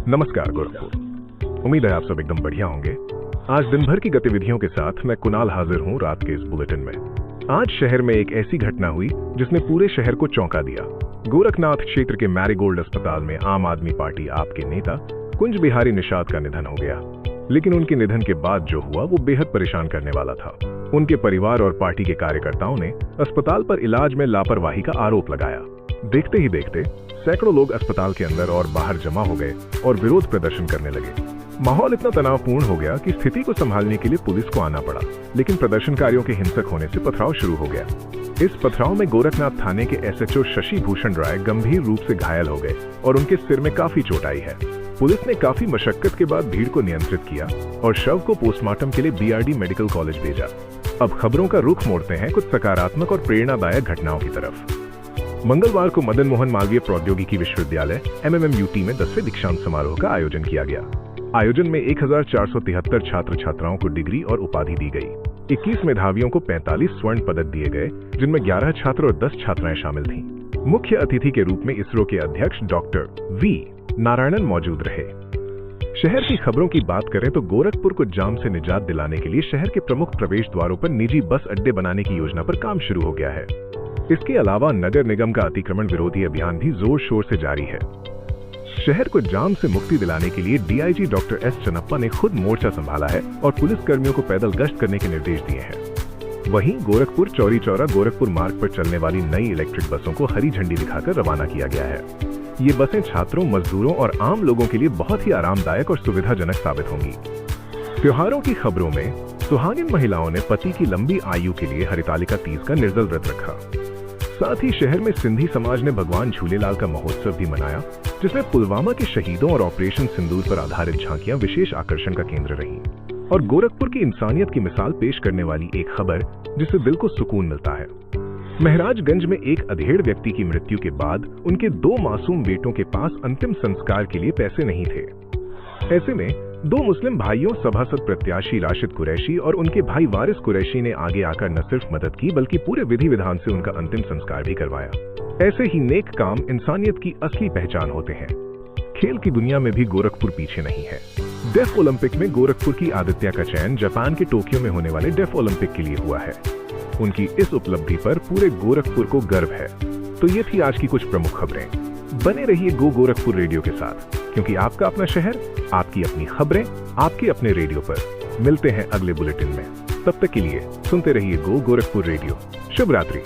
नमस्कार गोरखपुर। उम्मीद है आप सब एकदम बढ़िया होंगे। आज दिन भर की गतिविधियों के साथ मैं कुणाल हाजिर हूँ रात के इस बुलेटिन में। आज शहर में एक ऐसी घटना हुई जिसने पूरे शहर को चौंका दिया। गोरखनाथ क्षेत्र के मैरीगोल्ड अस्पताल में आम आदमी पार्टी आप के नेता कुंज बिहारी निषाद का निधन हो गया। लेकिन उनके निधन के बाद जो हुआ वो बेहद परेशान करने वाला था। उनके परिवार और पार्टी के कार्यकर्ताओं ने अस्पताल पर इलाज में लापरवाही का आरोप लगाया। देखते ही देखते सैकड़ों लोग अस्पताल के अंदर और बाहर जमा हो गए और विरोध प्रदर्शन करने लगे। माहौल इतना तनावपूर्ण हो गया कि स्थिति को संभालने के लिए पुलिस को आना पड़ा, लेकिन प्रदर्शनकारियों के हिंसक होने से पथराव शुरू हो गया। इस पथराव में गोरखनाथ थाने के एसएचओ शशि भूषण राय गंभीर रूप से घायल हो गए और उनके सिर में काफी चोट आई है। पुलिस ने काफी मशक्कत के बाद भीड़ को नियंत्रित किया और शव को पोस्टमार्टम के लिए बीआरडी मेडिकल कॉलेज भेजा। अब खबरों का रुख मोड़ते हैं कुछ सकारात्मक और प्रेरणादायक घटनाओं की तरफ। मंगलवार को मदन मोहन मालवीय प्रौद्योगिकी विश्वविद्यालय MMMUT में 10वें दीक्षांत समारोह का आयोजन किया गया। आयोजन में 1473 छात्र छात्राओं को डिग्री और उपाधि दी गई। 21 मेधावियों को 45 स्वर्ण पदक दिए गए, जिनमें 11 छात्र और 10 छात्राएं शामिल थीं। मुख्य अतिथि के रूप में इसरो के अध्यक्ष डॉक्टर V नारायणन मौजूद रहे। शहर की खबरों की बात करें तो गोरखपुर को जाम से निजात दिलाने के लिए शहर के प्रमुख प्रवेश द्वारों पर निजी बस अड्डे बनाने की योजना पर काम शुरू हो गया है। इसके अलावा नगर निगम का अतिक्रमण विरोधी अभियान भी जोर शोर से जारी है। शहर को जाम से मुक्ति दिलाने के लिए DIG डॉक्टर S चन्नप्पा ने खुद मोर्चा संभाला है और पुलिस कर्मियों को पैदल गश्त करने के निर्देश दिए हैं। वहीं गोरखपुर चौरी चौरा गोरखपुर मार्ग पर चलने वाली नई इलेक्ट्रिक बसों को हरी झंडी दिखाकर रवाना किया गया है। ये बसें छात्रों, मजदूरों और आम लोगों के लिए बहुत ही आरामदायक और सुविधाजनक साबित होंगी। त्योहारों की खबरों में सुहागिन महिलाओं ने पति की लंबी आयु के लिए हरितालिका तीज का निर्जल व्रत रखा। साथ ही शहर में सिंधी समाज ने भगवान झूलेलाल का महोत्सव भी मनाया, जिसमें पुलवामा के शहीदों और ऑपरेशन सिंदूर पर आधारित झांकियां विशेष आकर्षण का केंद्र रहीं। और गोरखपुर की इंसानियत की मिसाल पेश करने वाली एक खबर जिससे दिल को सुकून मिलता है। महराजगंज में एक अधेड़ व्यक्ति की मृत्यु के बाद उनके 2 मासूम बेटों के पास अंतिम संस्कार के लिए पैसे नहीं थे। ऐसे में 2 मुस्लिम भाइयों सभासद प्रत्याशी राशिद कुरैशी और उनके भाई वारिस कुरैशी ने आगे आकर न सिर्फ मदद की बल्कि पूरे विधि विधान से उनका अंतिम संस्कार भी करवाया। ऐसे ही नेक काम इंसानियत की असली पहचान होते हैं। खेल की दुनिया में भी गोरखपुर पीछे नहीं है। डेफ ओलंपिक में गोरखपुर की आदित्य का चयन जापान के टोक्यो में होने वाले डेफ ओलंपिक के लिए हुआ है। उनकी इस उपलब्धि पर पूरे गोरखपुर को गर्व है। तो ये थी आज की कुछ प्रमुख खबरें। बने रहिए गो गोरखपुर रेडियो के साथ, क्योंकि आपका अपना शहर, आपकी अपनी खबरें, आपके अपने रेडियो पर। मिलते हैं अगले बुलेटिन में। तब तक के लिए सुनते रहिए गो गोरखपुर रेडियो। शुभ रात्रि।